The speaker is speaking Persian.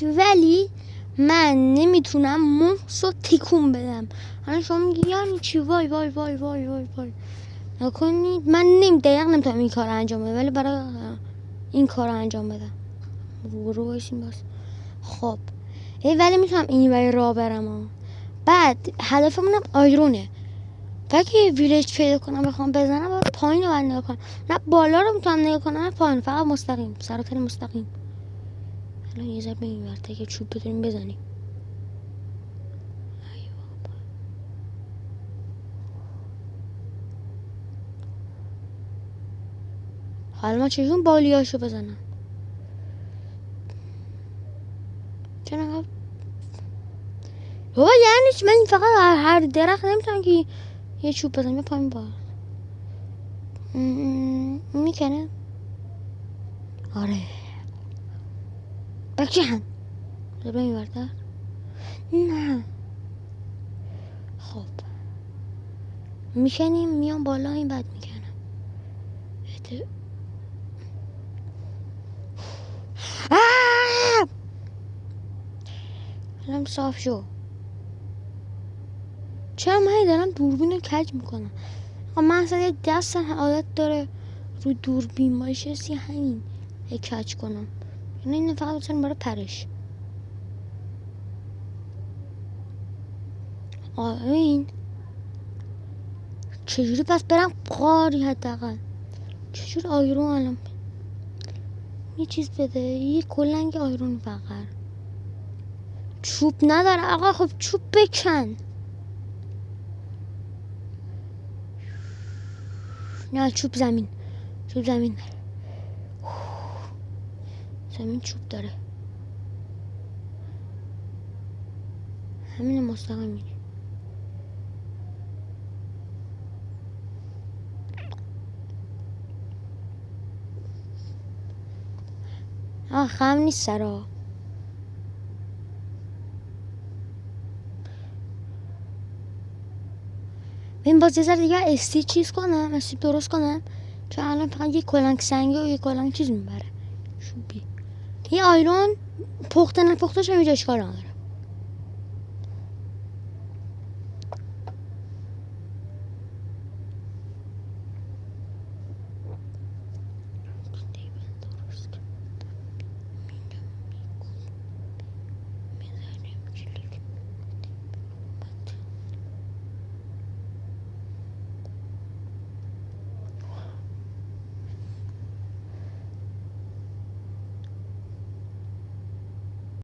ولی من نمیتونم موس رو تکون بدم. حالا شما میگی یعنی چی؟ وای وای وای وای وای وای نکنید. من دقیق نمیتونم این کار انجام بدم، ولی برای این کار انجام بدم رو بایستیم باز. خب ولی میتونم این ولی راه برم بعد هدفمونم آیرونه. اگه ویلیج پیدا کنم بخوام بزنم باید پایین رو نگاه کنم، نه بالا رو میتونم نگاه کنم نه پایین، فقط مستقیم سراتر مستقیم. الان یه ذره به این ورته که چوب بتونیم بزنیم. حالا من چجون بالیاشو بزنم؟ چرا بابا یعنی من فقط هر درخت نمیتونم که یه چوب بزنم یه پایین با میکنه. آره بکن به این ورده. نه خب میکنیم میام بالا این بعد میکنم. الان صاف شو. چرا من دارم دوربین رو کج میکنم؟ من اصلا یه دستم عادت داره رو دوربین باشه سی همین کج کنم، یعنی این فقط بسن برای پرش. این چجوری پس برم قاری؟ حداقل چجوری آیرون الان یه چیز بده، یه کلنگ آیرون فقط. چوب نداره آقا. خب چوب بکن. نه چوب زمین، چوب زمین زمین چوب داره. همین مستقیم میره. خم نیست سرا. این باز یه ذره دیگه استی چیز کنم، استی درست کنم، چون الان فقط یه کلنگ سنگی و یه کلنگ چیز میبره. شوبی یه آیرون پخته نپختهش هم اینجا اشکال نداره.